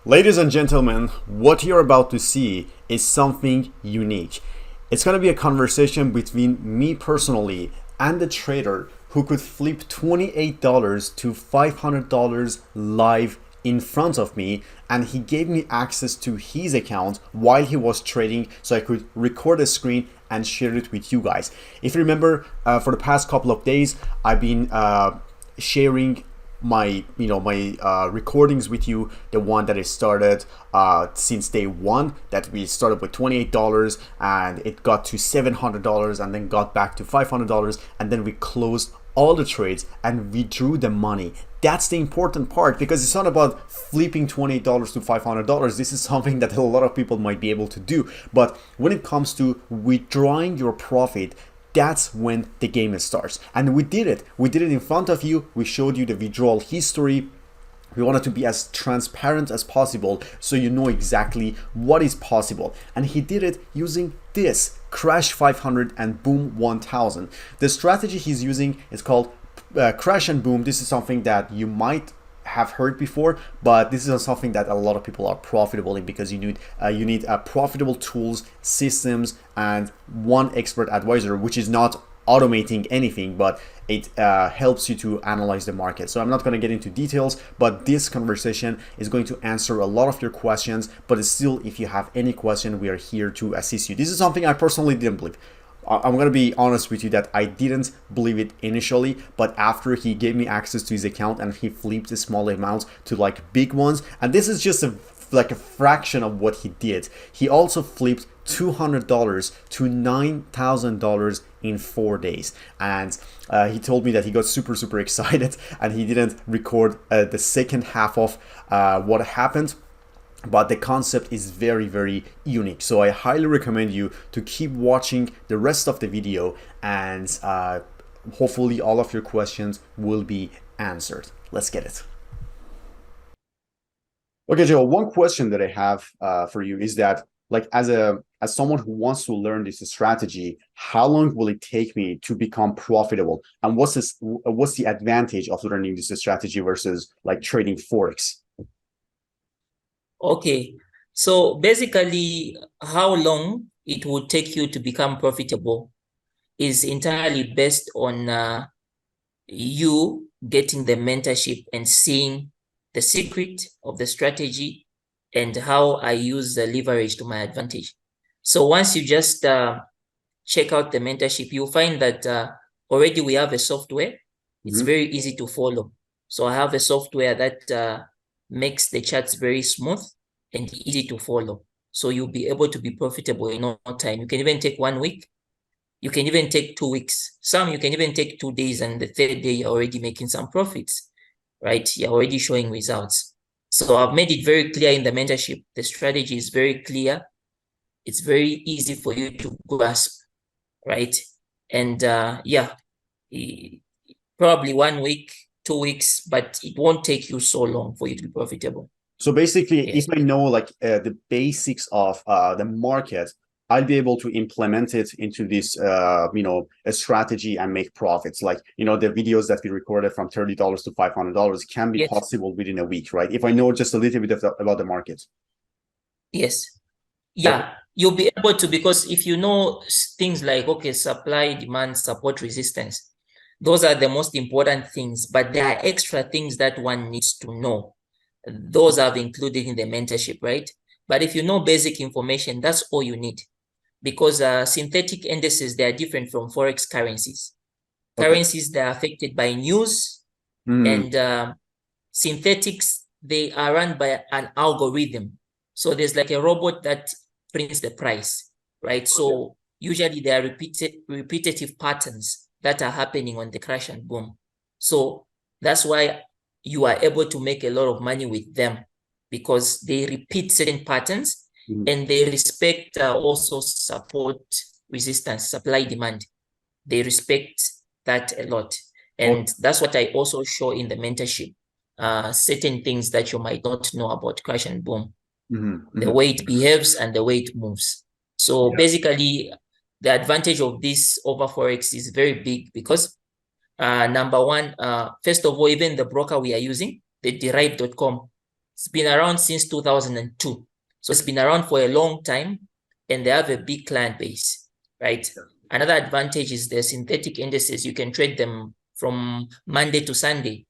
Ladies and gentlemen, what you're about to see is something unique. It's going to be a conversation between me personally and the trader who could flip $28 to $500 live in front of me, and he gave me access to his account while he was trading so I could record a screen and share it with you guys. If you remember, for the past couple of days I've been sharing my recordings with you, the one that I started since day one, that we started with $28 and it got to $700 and then got back to $500, and then we closed all the trades and we drew the money. That's the important part, because it's not about flipping $28 to $500. This is something that a lot of people might be able to do, but when it comes to withdrawing your profit, that's when the game starts. And we did it in front of you. We showed you the withdrawal history. We wanted to be as transparent as possible so you know exactly what is possible. And he did it using this Crash 500 and Boom 1000. The strategy he's using is called Crash and Boom. This is something that you might have heard before, but this is something that a lot of people are profitable in, because you need profitable tools, systems, and one expert advisor, which is not automating anything, but it helps you to analyze the market. So I'm not going to get into details, but this conversation is going to answer a lot of your questions. But still, if you have any question, we are here to assist you. This is something I personally didn't believe. I'm going to be honest with you that I didn't believe it initially, but after he gave me access to his account and he flipped the small amounts to like big ones, and this is just like a fraction of what he did. He also flipped $200 to $9,000 in 4 days, and he told me that he got super excited and he didn't record the second half of what happened. But the concept is very unique, so I highly recommend you to keep watching the rest of the video, and hopefully all of your questions will be answered. Let's get it. Okay, Joe, one question that I have for you is that, like, as someone who wants to learn this strategy, how long will it take me to become profitable, and what's the advantage of learning this strategy versus like trading Forex? Okay, so basically how long it would take you to become profitable is entirely based on you getting the mentorship and seeing the secret of the strategy and how I use the leverage to my advantage. So once you just check out the mentorship, you'll find that already we have a software. It's very easy to follow. So I have a software that makes the charts very smooth and easy to follow. So you'll be able to be profitable in no time. You can even take 1 week. You can even take 2 weeks. Some you can even take 2 days, and the third day you're already making some profits, right? You're already showing results. So I've made it very clear in the mentorship. The strategy is very clear. It's very easy for you to grasp, right? And yeah, probably 1 week, 2 weeks, but it won't take you so long for you to be profitable. So basically, if I know like the basics of the market, I'll be able to implement it into this, a strategy and make profits. Like, the videos that we recorded from $30 to $500 can be possible within a week, right? If I know just a little bit about the market. Yes. Yeah, you'll be able to, because if you know things like, okay, supply, demand, support, resistance, those are the most important things, but there are extra things that one needs to know. Those I've included in the mentorship, right? But if you know basic information, that's all you need, because synthetic indices, they are different from Forex currencies. Okay. Currencies, they are affected by news, and synthetics, they are run by an algorithm. So there's like a robot that prints the price, right? So usually there are repetitive patterns that are happening on the crash and boom. So that's why you are able to make a lot of money with them, because they repeat certain patterns and they respect also support, resistance, supply, demand. They respect that a lot. And that's what I also show in the mentorship, certain things that you might not know about crash and boom, the way it behaves and the way it moves. So basically, the advantage of this over Forex is very big, because number one, first of all, even the broker we are using, the derive.com, It's been around since 2002. So it's been around for a long time, and they have a big client base, right? Another advantage is the synthetic indices. You can trade them from Monday to Sunday,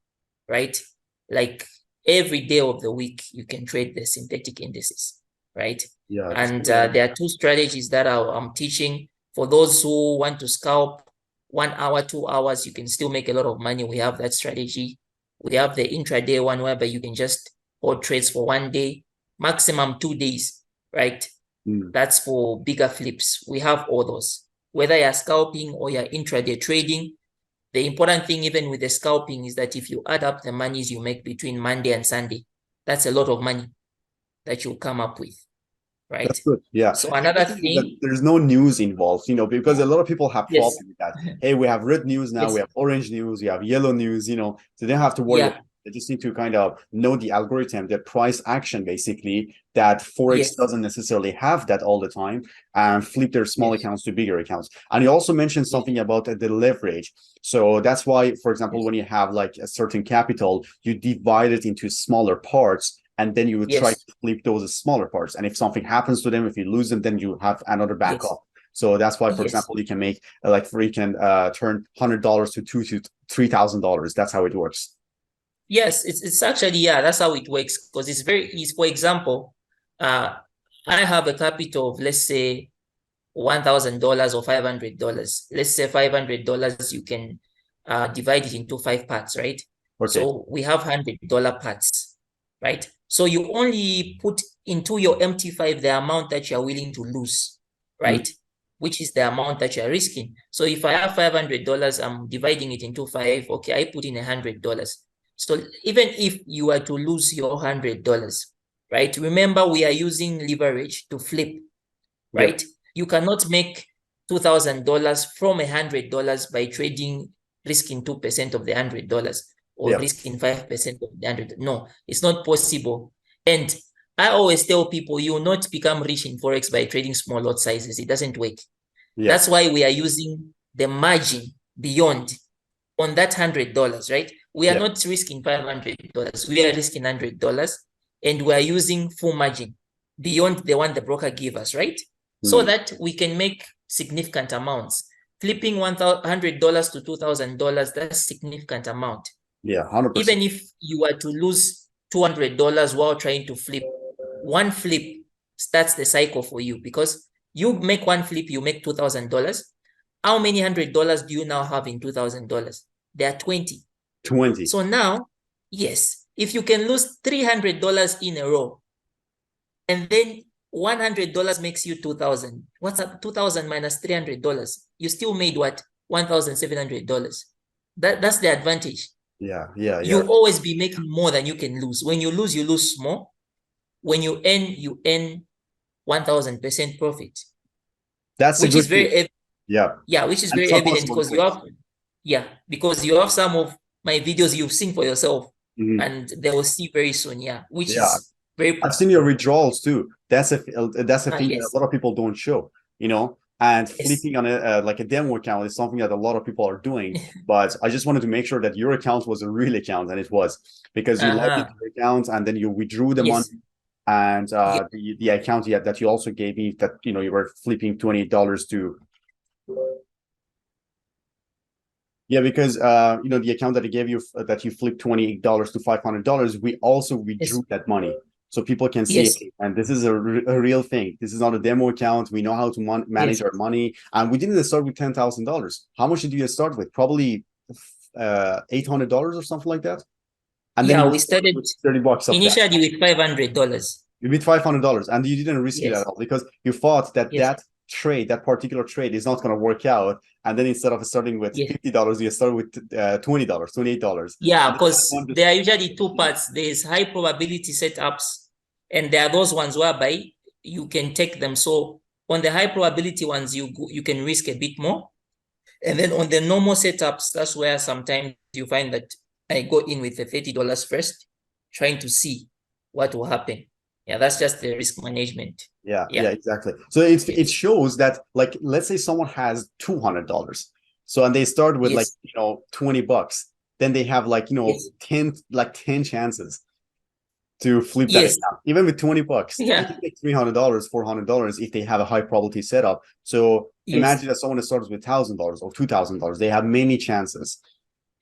right? Like every day of the week, you can trade the synthetic indices, right? Yeah, it's And good. there are two strategies that I'm teaching for those who want to scalp 1 hour, 2 hours. You can still make a lot of money. We have that strategy. We have the intraday one whereby you can just hold trades for 1 day, maximum 2 days, right? That's for bigger flips. We have all those. Whether you're scalping or you're intraday trading, the important thing, even with the scalping, is that if you add up the monies you make between Monday and Sunday, that's a lot of money that you'll come up with, right? That's good. Yeah. So And the another thing is that thing, there's no news involved, because a lot of people have yes, problem with that. Hey, we have red news now, we yes, have orange news, we have yellow news, so they don't have to worry about yeah, it. They just need to kind of know the algorithm, the price action, basically, that Forex yes, doesn't necessarily have that all the time, and flip their small yes, accounts to bigger accounts. And you also mentioned yes, something about the leverage. So that's why, for example, yes, when you have like a certain capital, you divide it into smaller parts, and then you would try yes, to flip those smaller parts. And if something happens to them, if you lose them, then you have another yes, backup. So that's why, for yes. example, you can make you can turn $100 to $3,000. That's how it works. Yes, it's actually, yeah, that's how it works. Because it's very easy. For example, uh, I have a capital of, let's say, $1,000 or $500. Let's say $500, you can divide it into 5 parts, right? Okay. So we have $100 parts, right? So you only put into your MT5 the amount that you're willing to lose, Mm. right? Which is the amount that you're risking. So if I have $500, I'm dividing it into five. Okay, I put in $100. So even if you were to lose your $100, right? Remember, we are using leverage to flip, Yep. right? You cannot make $2,000 from $100 by trading, risking 2% of the $100 or Yep. risking 5% of the 100. No, it's not possible. And I always tell people, you will not become rich in Forex by trading small lot sizes. It doesn't work. Yeah. That's why we are using the margin beyond on that $100, right? We are Yeah. not risking $500. We are risking $100, and we are using full margin beyond the one the broker gave us, right? So Mm. that we can make significant amounts. Flipping $100 to $2,000, that's significant amount. Yeah. 100%. Even if you were to lose $200 while trying to flip, one flip starts the cycle for you, because you make one flip, you make $2,000. How many $100 do you now have in $2,000? There are 20. 20. So now, yes, if you can lose $300 in a row, and then $100 makes you 2,000. What's up? 2,000 minus $300. You still made what? $1,700. That's the advantage. Yeah. Yeah. Yeah. You always be making more than you can lose. When you lose small. When you earn 1,000% profit, That's a which good is thing. very, Yeah. yeah, which is And it's very not evident possible to because quit. because you have some of my videos you've seen for yourself, Mhm. and they will see very soon, yeah, which Yeah. is very I've seen your possible. withdrawals too. That's a thing that a Yes, lot of people don't show. And yes. flipping on like a demo account is something that a lot of people are doing. But I just wanted to make sure that your account was a real account, and it was, because you logged into Uh-huh. your account and then you withdrew the money, Yes. and Yeah. the account that you also gave me, that you were flipping $28 to. Yeah, because the account that I gave you, that you flipped $28 to $500, we also Yes. withdrew that money, so people can see it. Yes. And this is a real thing. This is not a demo account. We know how to manage Yes. our money, and we didn't start with $10,000. How much did you start with? Probably $800 or something like that. And then Yeah, you we started started with $30 of that. initially with $500. You made $500, and you didn't risk it at Yes. all, because you thought that Yes. that particular trade is not going to work out. And then instead of starting with Yes. $50, you start with $20, $28. Yeah, And because then there are usually two parts. There's high probability setups, and there are those ones whereby you can take them. So on the high probability ones, you can risk a bit more. And then on the normal setups, that's where sometimes you find that I go in with the $30 first, trying to see what will happen. Yeah, that's just the risk management. yeah, yeah, Yeah. exactly. So it Yes. shows that, like, let's say someone has $200, so, and they start with like, Yes. $20, then they have like, Yes. 10 chances. to flip that Yes. account. Even with 20 bucks, they Yeah. can make $300, $400 if they have a high probability setup. So Yes. imagine that someone starts with $1,000 or $2,000. They have many chances,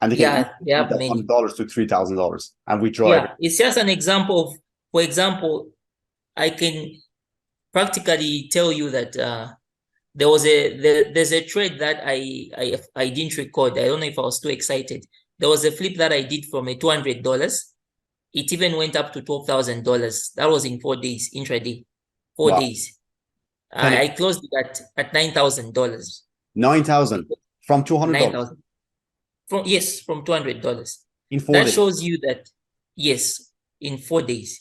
and they can Yeah. They flip have that many. $100 to $3,000 and withdraw Yeah. everything. It's just an example of, for example, I can practically tell you that there's a trade that I didn't record. I don't know if I was too excited. There was a flip that I did from a $200. It even went up to $12,000. That was in 4 days, intraday, four Wow, days. 10 I closed it at $9,000. 9,000 from $200 $9,000 from $200. in four That days. shows you that yes, in 4 days.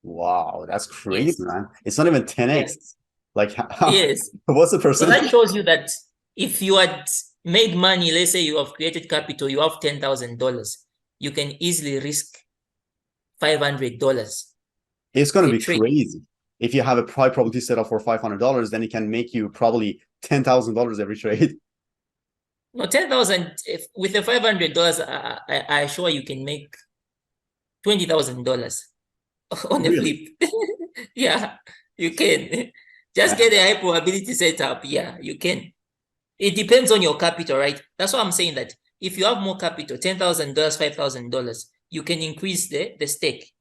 Wow, that's crazy, Yes. man. It's not even Yeah. 10x. Like, Yes. what's the So that percentage? shows you that if you had made money, let's say you have created capital, you have $10,000, you can easily risk $500 It's going to a be trade. crazy. If you have a high probability set up for $500, then it can make you probably $10,000 every trade. No, 10,000 with the $500, I assure you can make $20,000 on a Really? flip. Yeah, you can. Just get a high probability setup. Yeah, you can. It depends on your capital, right? That's why I'm saying that if you have more capital, $10,000, $5,000, you can increase the stake.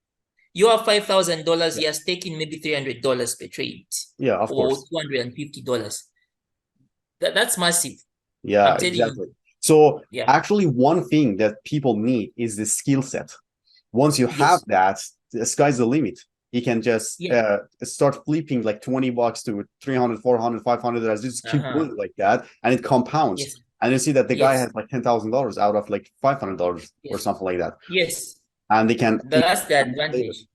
You have $5,000, Yeah, you're staking maybe $300 per trade yeah, of or course. $250. That's massive. Yeah, I'm telling you. exactly. So Yeah. actually, one thing that people need is the skill set. Once you have Yes. that, the sky's the limit. You can just Yeah. start flipping like 20 bucks to 300, 400, 500. Just keep Uh-huh. going like that, and it compounds. Yes. And you see that the guy Yes. has like $10,000 out of like $500 or Yes. something like that, Yes. and they can That's the later. advantage.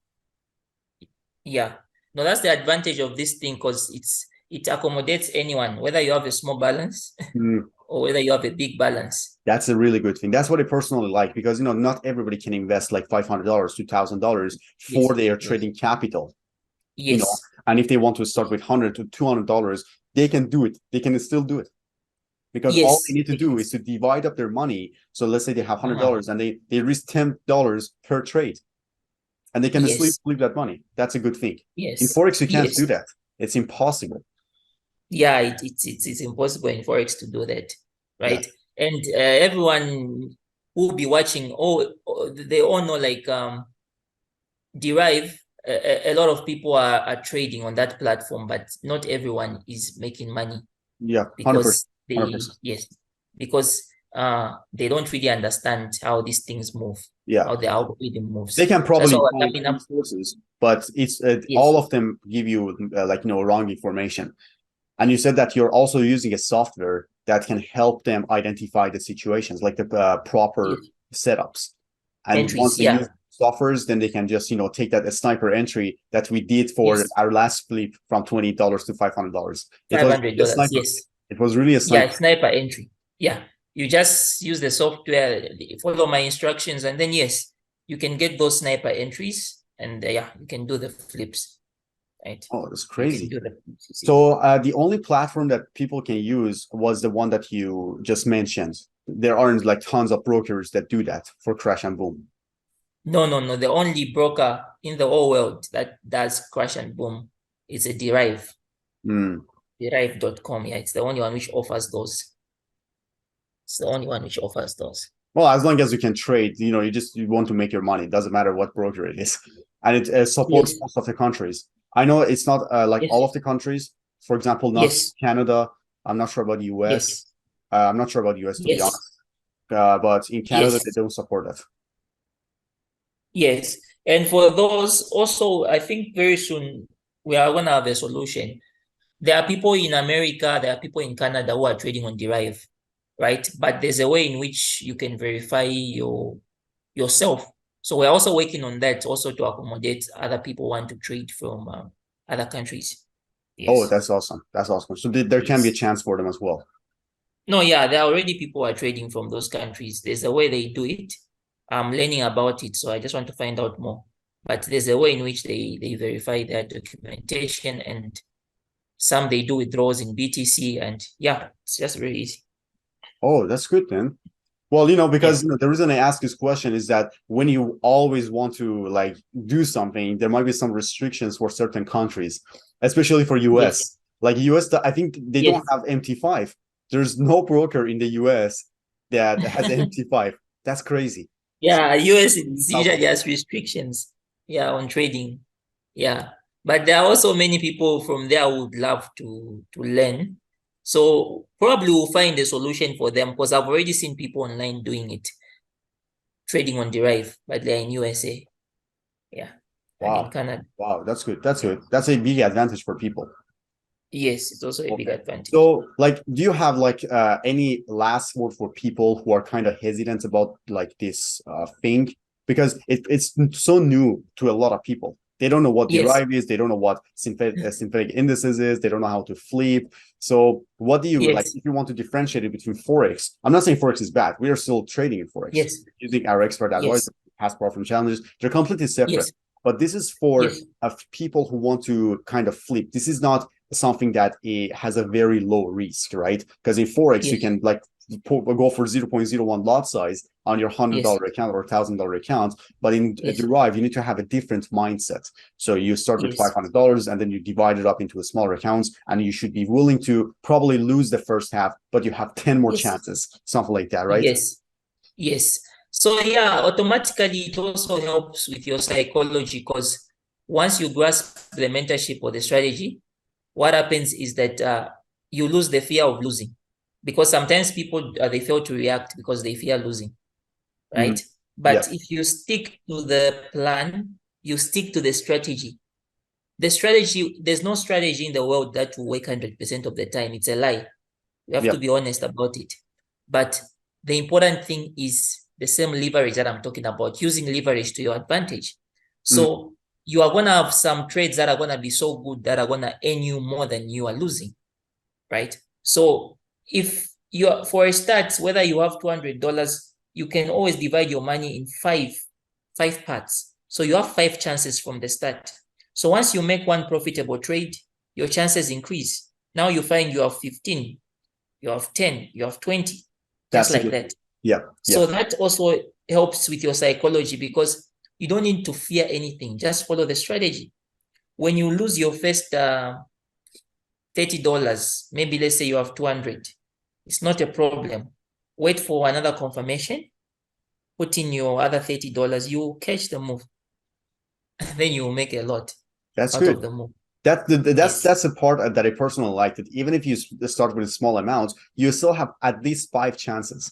Yeah. No, that's the advantage of this thing because it accommodates anyone, whether you have a small balance Mm, or whether you have a big balance. that's a really good thing. That's what I personally like because not everybody can invest like $500, $2,000 for Yes. their Yes. trading capital. Yes. And if they want to start with $100 to $200, they can do it. They can still do it because all they Yes. need to do is to divide up their money. So let's say they have Uh-huh. $100 and they risk $10 per trade, and they can Yes. sleep that money. That's a good thing. In Yes. Forex, you can't Yes. do that. It's impossible. Yeah, it's impossible in Forex to do that, Yeah, right? And everyone who will be watching, they all know like Derive, a lot of people are trading on that platform, but not everyone is making money yeah, 100%, because they 100%. yes, because they don't really understand how these things move, Yeah, how the algorithm they moves. can So that's probably why we're find coming up. resources, but it's Yes, all of them give you wrong information. And you said that you're also using a software that can help them identify the situations, like the proper yes, setups. And once entries, they use yeah, softwares, then they can just take that a sniper entry that we did for yes, our last flip from $20 to $500. It five was hundred a dollars, sniper. yes. It was really a Yeah, sniper. sniper entry. Yeah. You just use the software, follow my instructions, and then yes, you can get those sniper entries and yeah, you can do the flips, right? Oh, that's You can crazy. do the flips, you see. So the only platform that people can use was the one that you just mentioned. There aren't like tons of brokers that do that for crash and boom. No, no, no. The only broker in the whole world that does crash and boom is a Derive, Mm. derive.com. Yeah, it's the only one which offers those. It's the only one which offers those. Well, as long as you can trade, you want to make your money. It doesn't matter what broker it is, and it supports Yes, most of the countries. I know it's not like yes, all of the countries. For example, not yes, Canada. I'm not sure about US. yes, I'm not sure about US to be yes, honest. But in Canada, they yes. don't support that. Yes. And for those also, I think very soon we are going to have a solution. There are people in America, there are people in Canada who are trading on Derive, right? But there's a way in which you can verify yourself. So we're also working on that also to accommodate other people who want to trade from other countries. Oh, Yes. that's awesome. That's awesome. So there can be a Yes. chance for them as well. No, yeah, there are already people who are trading from those countries. There's a way they do it. I'm learning about it, so I just want to find out more. But there's a way in which they verify their documentation, and some they do withdrawals in BTC, and yeah, it's just very easy. Oh, that's good then. Well, Yeah. because the reason I ask this question is that when you always want to like do something, there might be some restrictions for certain countries, especially for Yes. US. Like US, I think they don't Yes. have MT5. There's no broker in the US that has MT5. That's crazy. So Yeah, US is South usually America. has restrictions, yeah, on trading. Yeah. But there are also many people from there who would love to learn. So probably we'll find a solution for them because I've already seen people online doing it, trading on Derive, but they're in USA. Yeah. And in Wow. Canada. Wow, that's good. That's Yeah. good. That's a big advantage for people. Yes, it's also a big Okay. advantage. So, like, do you have like any last word for people who are kind of hesitant about like this thing? Because it's so new to a lot of people. They don't know what Yes. derive is. They don't know what synthetic indices is. They don't know how to flip. So, what do you like Yes. if you want to differentiate it between Forex? I'm not saying Forex is bad. We are still trading in Forex Yes. using our expert advice, Yes. past profit challenges. They're completely separate. Yes. But this is for Yes. people who want to kind of flip. This is not something that has a very low risk, right? Because in Forex, you Yes. can like go for 0.01 lot size on your Yes. $100 account or $1,000 account. But in Yes. Derive, you need to have a different mindset. So you start with Yes. $500 and then you divide it up into a smaller accounts, and you should be willing to probably lose the first half, but you have 10 more Yes. chances, something like that, right? Yes. Yes. So yeah, automatically it also helps with your psychology because once you grasp the mentorship or the strategy, what happens is that you lose the fear of losing because sometimes people they fail to react because they fear losing, Mhm. right? Yeah. But if you stick to the plan, you stick to the strategy. The strategy, there's no strategy in the world that will work 100% of the time. It's a lie. You have Yeah. to be honest about it. But the important thing is the same leverage that I'm talking about, using leverage to your advantage. Mhm. So you are going to have some trades that are going to be so good that are going to earn you more than you are losing, right? So if you are, for a start, whether you have $200, you can always divide your money in five parts. So you have five chances from the start. So once you make one profitable trade, your chances increase. Now you find you have 15, you have 10, you have 20, just That's a like good. that. Yeah. Yeah. So that also helps with your psychology because you don't need to fear anything. Just follow the strategy. When you lose your first $30, maybe let's say you have 200, it's not a problem. Wait for another confirmation, put in your other $30, you catch the move, then you will make a lot That's out good. of the move. That's Yes. that's a part that I personally like. That even if you start with a small amount, you still have at least five chances,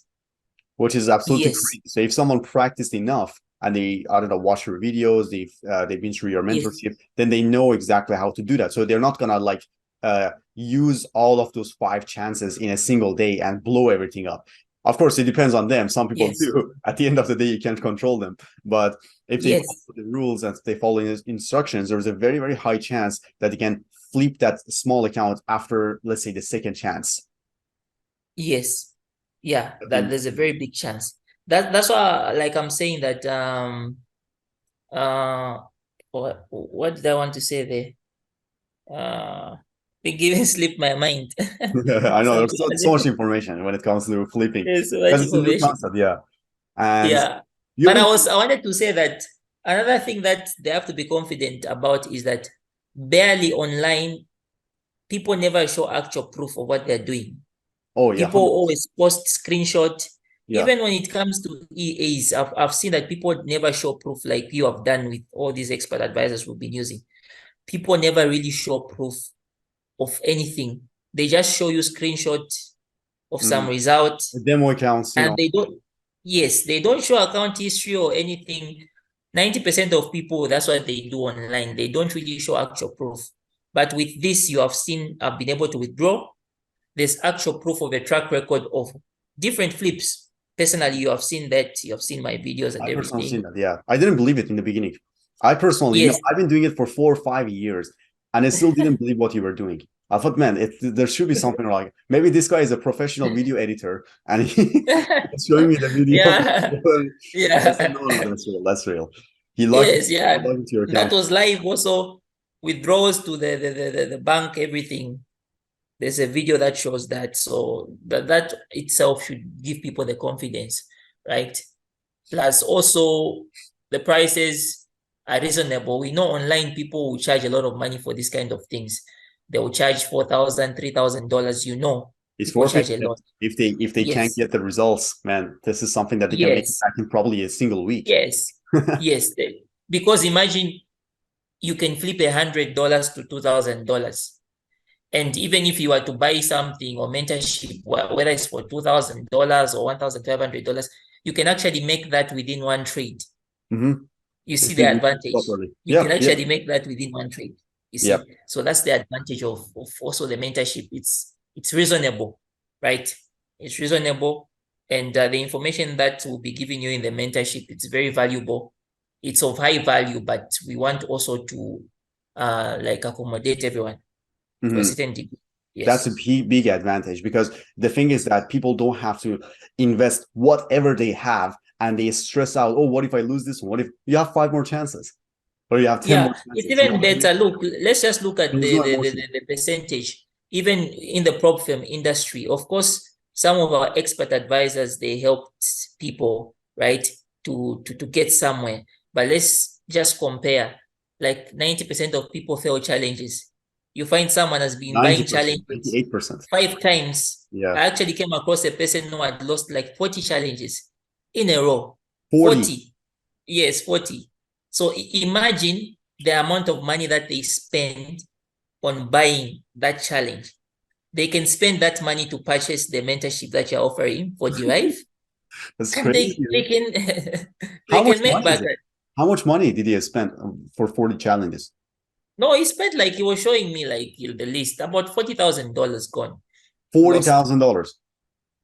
which is absolutely Yes. crazy. So if someone practiced enough and they, I don't know, watch your videos, they've been through your Yes. mentorship, then they know exactly how to do that. So they're not gonna like use all of those five chances in a single day and blow everything up. Of course, it depends on them. Some people Yes. do. At the end of the day, you can't control them. But if they follow Yes. the rules and they follow instructions, there's a very, very high chance that they can flip that small account after, let's say, the second chance. Yes. Yeah, I that think there's a very big chance. That's why like I'm saying that uh what did I want to say there? They giving slip my mind. I know there's Something so much information when it comes to flipping there's so much because it's a new information. concept, yeah. And Yeah. you've But been, I wanted to say that another thing that they have to be confident about is that barely online, people never show actual proof of what they're doing. oh yeah, People 100%. always post screenshot. Yeah, Even when it comes to EAs, I've seen that people never show proof like you have done with all these expert advisors we've been using. People never really show proof of anything. They just show you screenshot of some mm. result The demo accounts, and they don't, yes, they don't show account history or anything. 90% of people, that's what they do online. They don't really show actual proof. But with this, you have seen, I've been able to withdraw. There's actual proof of a track record of different flips. Personally, you have seen that. You have seen my videos and I personally seen everything. that. Yeah, I didn't believe it in the beginning. I personally, Yes. I've been doing it for 4 or 5 years, and I still didn't believe what you were doing. I thought, man, there should be something like maybe this guy is a professional video editor, and he's showing me the video. Yeah. I said, no, no, Yeah. that's real. That's real. He logged, Yes, yeah. logged into your That account. was live also. Withdrawals to the bank, everything. There's a video that shows that. So that itself should give people the confidence. right? Plus also the prices are reasonable. We know online people will charge a lot of money for this kind of things. They will charge $4,000, $3,000. You know, It's people worth it charge a lot. if they can't Yes, get the results, man. This is something that they can make yes, back in probably a single week. yes, yes. Because imagine you can flip $100 to $2,000. And even if you were to buy something or mentorship, whether it's for $2,000 or $1,500, you can actually make that within one trade. Mm-hmm. You see If the you use it advantage. properly. You can Yep, yep, actually make that within one trade. You yep. see, so that's the advantage of also the mentorship. It's reasonable, right? It's reasonable, and the information that will be giving you in the mentorship, it's very valuable. It's of high value, but we want also to like accommodate everyone to a Mm-hmm. certain degree. That's a Yes. big advantage because the thing is that people don't have to invest whatever they have and they stress out. Oh, what if I lose this one? What if you have 5 more chances or you have 10 more Yeah, it's chances? You know even what I mean? better. Look, let's just look at There's the no the, the, emotion. the the percentage. Even in the prop firm industry, of course, some of our expert advisors, they helped people, right, to get somewhere. But let's just compare. Like 90% of people fail challenges. You find someone has been buying 90%, challenges 98%. 5 times. Yeah. I actually came across a person who had lost like 40 challenges in a row. 40. 40. Yes, 40. So imagine the amount of money that they spend on buying that challenge. They can spend that money to purchase the mentorship that you're offering for Derive, That's and crazy. they can they How much can make money back. is it? How much money did he spend for 40 challenges? No, he spent, like, he was showing me like the list, about $40,000 gone, lost. $40,000. You're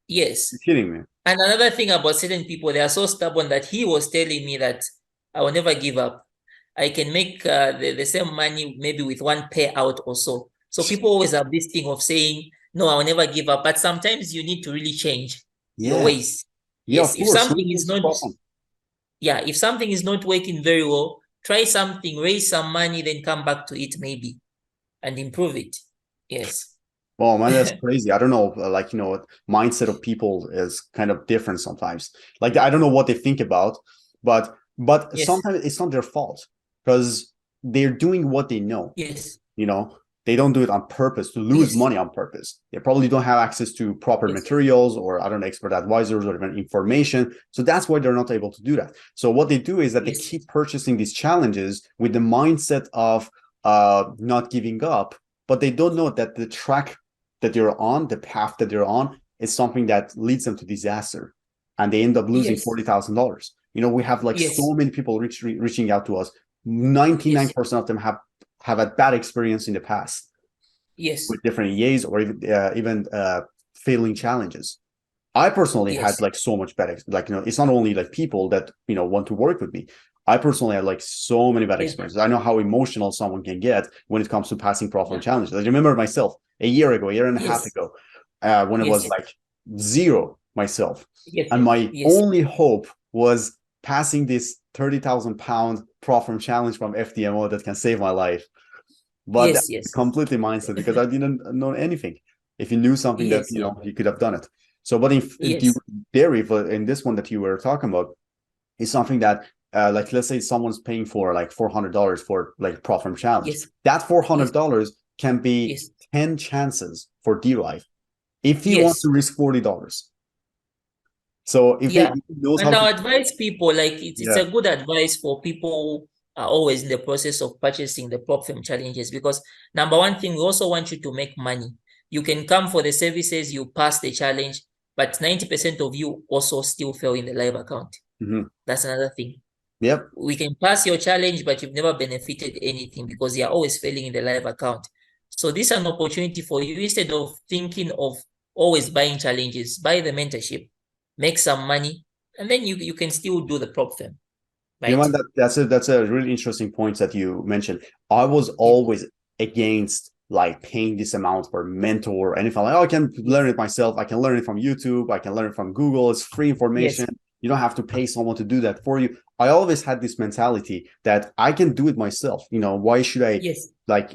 Yes. kidding me. And another thing about certain people, they are so stubborn that he was telling me that I will never give up. I can make the same money maybe with one payout or so. So people always have this thing of saying, no, I will never give up. But sometimes you need to really change your Yeah. ways. Yeah, Yes, of course. What's the problem? if something is not working very well, try something, raise some money, then come back to it maybe and improve it. Yes. Well, man, that's crazy. I don't know, like, mindset of people is kind of different sometimes. Like, I don't know what they think about, but Yes. sometimes it's not their fault because they're doing what they know. Yes. You know, they don't do it on purpose to lose Yes. money on purpose. They probably don't have access to proper Yes. materials or I don't know, expert advisors or even information. So that's why they're not able to do that. So what they do is that they Yes. keep purchasing these challenges with the mindset of not giving up, but they don't know that the track that they're on, the path that they're on, is something that leads them to disaster, and they end up losing Yes. $40,000. We have like Yes. so many people reaching out to us. Yes. 99% of them have a bad experience in the past Yes. with different EAs or even failing challenges. I personally had Yes. like so much bad, it's not only like people that want to work with me. I personally had like so many bad Yes. experiences. I know how emotional someone can get when it comes to passing profile Yeah. challenges. I remember myself a year and a half Yes. ago, when it was Yes. like zero myself, Yes. and my Yes. only hope was passing this 30,000 pound profile challenge from FDMO that can save my life. But Yes. that's Yes. completely mindset because I didn't know anything. If you knew something that Yes. Yes. you could have done it. So, but in Yes. theory, in this one that you were talking about, is something that like let's say someone's paying for like $400 for like profit challenge. Yes. That Yes. $400 can be Yes. 10 chances for D-Life if he wants Yes. to risk $40. So if Yeah. he knows And how to, I advise people, like, it's yeah. a good advice for people who are always in the process of purchasing the prop firm challenges, because number one thing, we also want you to make money. You can come for the services, you pass the challenge, but 90% of you also still fail in the live account. Mhm. That's another thing. Yep. We can pass your challenge, but you've never benefited anything because you're always failing in the live account. So this is an opportunity for you. Instead of thinking of always buying challenges, buy the mentorship, make some money, and then you can still do the prop firm, right? Man, that's a really interesting point that you mentioned. I was Yes, always against like paying this amount for mentor or anything. Like, oh, I can yes, learn it myself. I can learn it from YouTube. I can learn it from Google. It's free information. yes, You don't have to pay someone to do that for you. I always had this mentality that I can do it myself. Why should I yes, like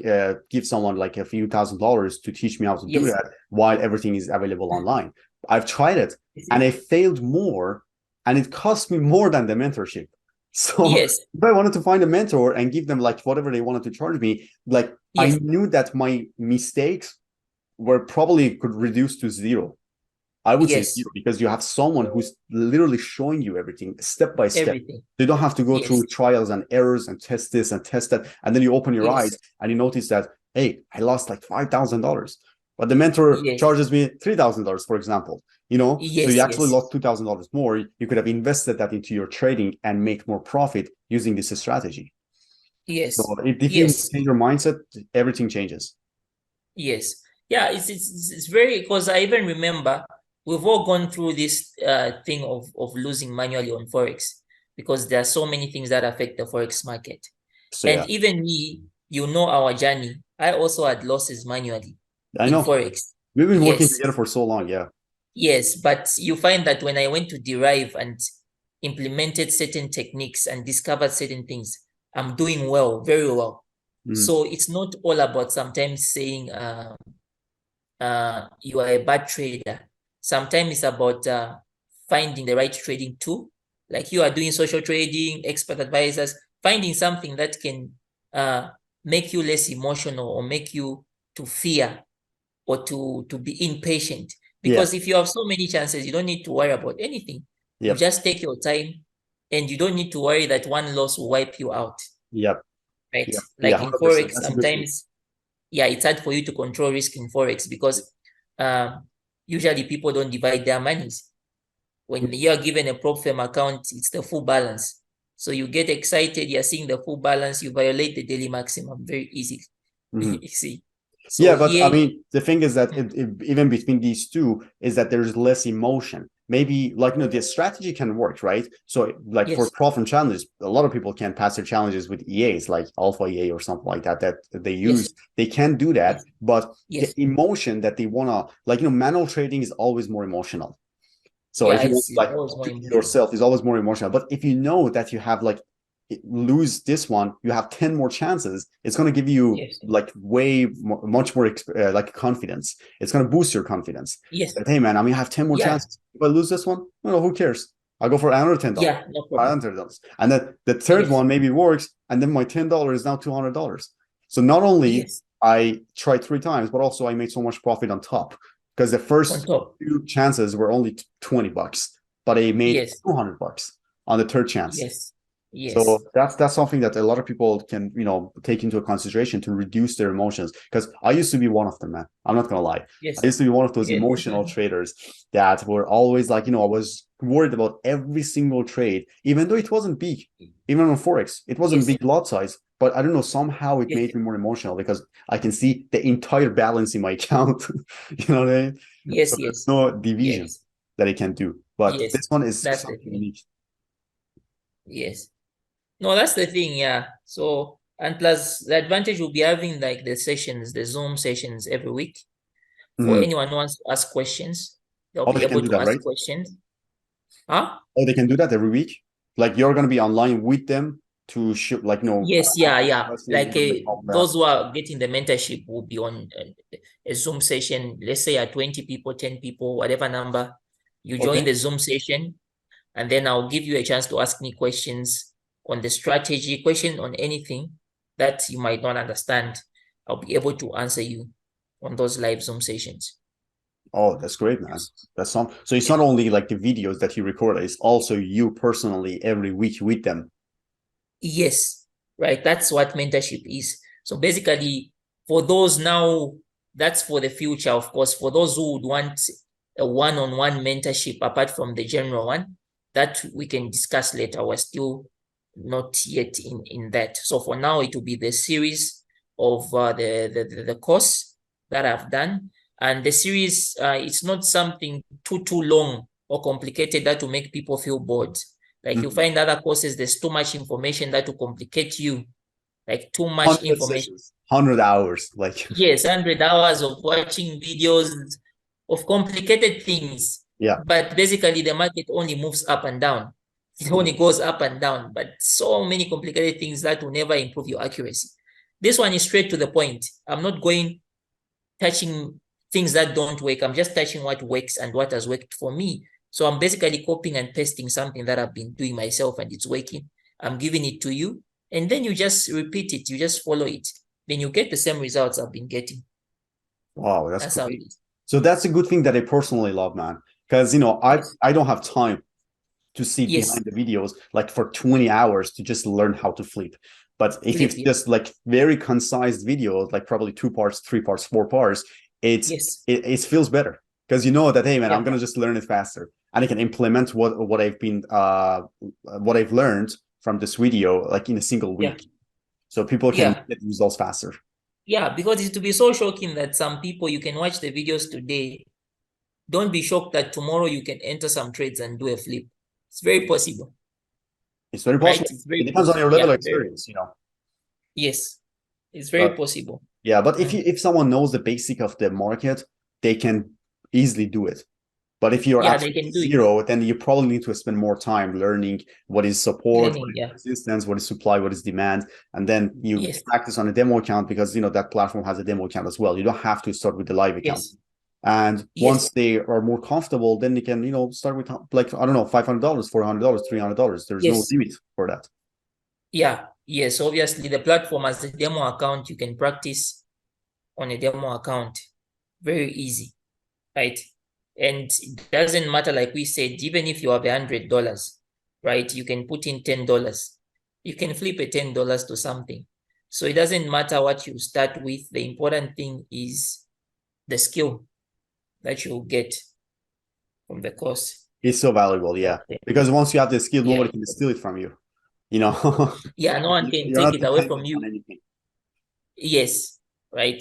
give someone like a few $1,000s to teach me how to do yes, that while everything is available online? I've tried it yes, and I failed more and it cost me more than the mentorship. So Yes. if I wanted to find a mentor and give them like whatever they wanted to charge me, like I Yes. knew that my mistakes were probably could reduce to zero. I would say Yes. zero, because you have someone who's literally showing you everything step by step. Everything. You don't have to go Yes. through trials and errors and test this and test that. And then you open your Yes. eyes and you notice that, hey, I lost like $5,000. But the mentor Yes. charges me $3,000, for example. So you Yes. actually Yes. lost $2,000 more. You could have invested that into your trading and make more profit using this strategy. So Yes. if you Yes. change your mindset, everything changes. Yes. Yeah, it's very, because I even remember we've all gone through this thing of losing manually on Forex, because there are so many things that affect the Forex market. So And yeah, even me, our journey, I also had losses manually I in know. Forex. We've been working Yes. together for so long. Yeah. Yes, but you find that when I went to derive and implemented certain techniques and discovered certain things, I'm doing well, very well. Mhm. So it's not all about sometimes saying you are a bad trader. Sometimes it's about finding the right trading tool. Like you are doing social trading, expert advisors, finding something that can make you less emotional or make you to fear or to be impatient. Yeah. Because if you have so many chances, you don't need to worry about anything. You Yep. just take your time, and you don't need to worry that one loss will wipe you out, Yep. right? Yeah. Yeah. Like in 100%. Forex, That's a good thing. sometimes, yeah, it's hard for you to control risk in Forex because usually people don't divide their monies. When you are given a prop firm account, it's the full balance. So you get excited, you're seeing the full balance, you violate the daily maximum very easily. Mhm. You see. So Yeah, but I here, mean, the thing is that even between these two is that there's less emotion. Maybe like the strategy can work, right? So like for yes, profit challenges, a lot of people can pass their challenges with EAs like Alpha EA or something like that that they yes, use. They can do that, yes, but the yes. emotion that they wanna like manual trading is always more emotional. So Yeah, if you want it's like always more do it emotional. yourself, it's always more emotional. But if you know that you have like lose this one, you have 10 more chances. It's going to give you Yes, like way much more like confidence. It's going to boost your confidence. yes, That hey man, I mean, I have 10 more yeah, chances. If I lose this one, who cares? I'll go for another $10. yeah, no problem. $500. And then the third Yes, one maybe works, and then my $10 is now $200. So not only yes, I tried 3 times, but also I made so much profit on top because the on first top. two chances were only $20, but I made Yes, $200 on the third chance. yes, So yes, that's something that a lot of people can, take into consideration to reduce their emotions. Because I used to be one of them, man. I'm not gonna lie. I yes, used to be one of those yes, emotional traders that were always like, I was worried about every single trade, even though it wasn't big. Even on Forex, it wasn't yes, big lot size. But I don't know, somehow it yes, made me more emotional because I can see the entire balance in my account. You know what I mean? So yes, there's yes, no division yes, that it can do. But yes. this one is That's the something thing. unique. Yes. No, that's the thing, yeah. So, and plus the advantage will be having like the sessions, the Zoom sessions every week. For Mhm. anyone who wants to ask questions, they'll Oh, be they can able do to that, ask right? questions. Huh? Oh, they can do that every week. Like you're gonna be online with them to shoot, like Yes, yeah, ask yeah. questions, Like whatever they call that. those who are getting the mentorship will be on a Zoom session. Let's say at 20 people, 10 people, whatever number. You join Okay. the Zoom session, and then I'll give you a chance to ask me questions on the strategy, question on anything that you might not understand. I'll be able to answer you on those live Zoom sessions. Oh, that's great, man. Yes. That's some. So it's Yes. not only like the videos that you record; it's also you personally every week with them. Yes, right. That's what mentorship is. So basically, for those now, that's for the future, of course. For those who would want a one-on-one mentorship apart from the general one, that we can discuss later. We're still not yet in that. So for now, it will be the series of the course that I've done. And the series, it's not something too long or complicated that will make people feel bored. Like you Mhm. find other courses, there's too much information that will complicate you, like too much 100 information. sessions, 100 hours. Like, Yes, 100 hours of watching videos of complicated things. yeah. But basically, the market only moves up and down. It only goes up and down, but so many complicated things that will never improve your accuracy. This one is straight to the point. I'm not going touching things that don't work. I'm just touching what works and what has worked for me. So I'm basically copying and pasting something that I've been doing myself and it's working. I'm giving it to you, and then you just repeat it. You just follow it. Then you get the same results I've been getting. Wow, that's That's how it great. is. So that's a good thing that I personally love, man. Because Yes. I don't have time to sit Yes. behind the videos like for 20 hours to just learn how to flip. But if Flip. it's Yeah. just like very concise videos, like probably 2 parts, 3 parts, 4 parts, Yes. it feels better because you know that hey man, I'm Yeah. gonna just learn it faster and I can implement what I've learned from this video like in a single Yeah. week, so people can Yeah. get results faster. Yeah. Because it to be so shocking that some people, you can watch the videos today. Don't be shocked that tomorrow you can enter some trades and do a flip. It's very possible, It's very right? possible. It's It very depends on possible. your level Yeah. of Very. experience. Yes. It's But very possible. yeah, but Mm. if someone knows the basic of the market, they can easily do it. But if you're Yeah, they absolutely can do it. zero, then you probably need to spend more time learning what is support, what Learning. is Yeah. resistance, what is supply, what is demand, and then you Yes. practice on a demo account because that platform has a demo account as well. You don't have to start with the live account. Yes. And Yes. once they are more comfortable, then they can start with like I don't know, $500, $400, $300. There's no Yes. limit for that. Yeah. Yes. Obviously, the platform has a demo account. You can practice on a demo account. Very easy, right? And it doesn't matter, like we said, even if you have $100, right? You can put in $10. You can flip a $10 to something. So it doesn't matter what you start with. The important thing is the skill that you'll get from the course. It's so valuable, yeah. Okay. Because once you have the skill, Yeah. nobody can steal it from you. You know, Yeah, no one can you're take not it away from dependent on you. anything. Yes, right.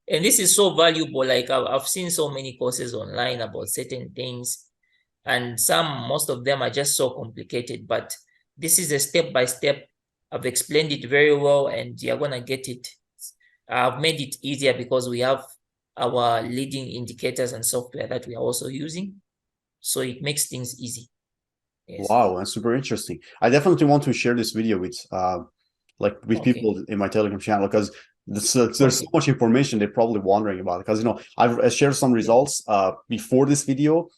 And this is so valuable. Like I've seen so many courses online about certain things, and most of them are just so complicated. But this is a step by step. I've explained it very well, and you're gonna get it. I've made it easier because we have our leading indicators and software that we are also using, so it makes things easy. Yes. Wow, that's super interesting. I definitely want to share this video with with Okay. people in my Telegram channel because there's so Okay. much information they're probably wondering about. Because I've shared some Yeah. results before this video,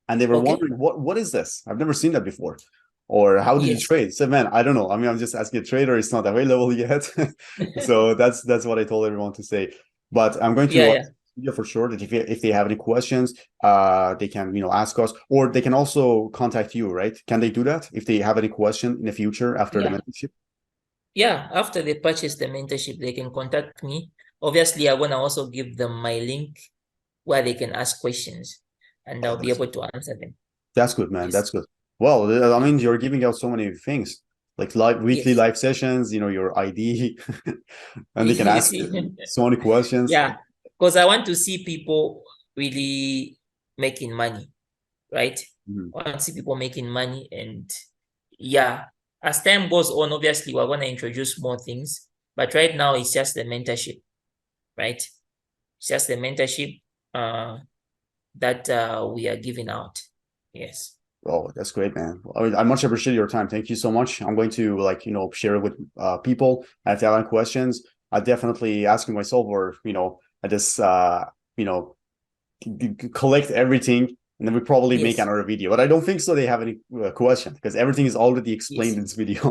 and they were Okay. wondering what is this? I've never seen that before, or how did you Yes. trade? So man, I don't know. I mean, I'm just asking a trader. It's not available yet, so that's what I told everyone to say. But I'm going Yeah. to Yeah. video for sure that if they have any questions, they can ask us, or they can also contact you, right? Can they do that if they have any question in the future after the Yeah. mentorship? Yeah, after they purchase the mentorship, they can contact me. Obviously, I want to also give them my link where they can ask questions and Oh, I'll be able to answer them. that's good, man. Yes. That's good. Well, I Yeah. mean, you're giving out so many things, like weekly Yes. live sessions, your ID, and they can You ask see? so many questions. Yeah. Because I want to see people really making money, right? Mhm. I want to see people making money. And yeah, as time goes on, obviously, we're going to introduce more things. But right now, it's just the mentorship, right? It's just the mentorship. That we are giving out. Yes. Oh, that's great, man. I much appreciate your time. Thank you so much. I'm going to share it with people. If they have any questions, I definitely asking myself, or I just you know collect everything, and then we probably make Yes. another video. But I don't think so. They have any question because everything is already explained Yes. in this video.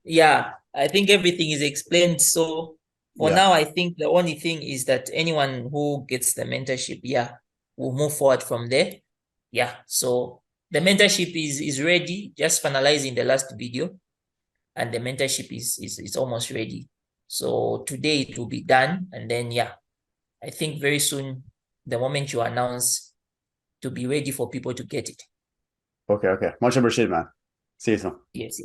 Yeah. I think everything is explained. So for Yeah. now, I think the only thing is that anyone who gets the mentorship, yeah, will move forward from there. Yeah. So the mentorship is ready, just finalizing the last video, and the mentorship is almost ready. So today it will be done, and then yeah, I think very soon, the moment you announce, to be ready for people to get it. Okay. Okay. Much appreciated, man. See you soon. Yes.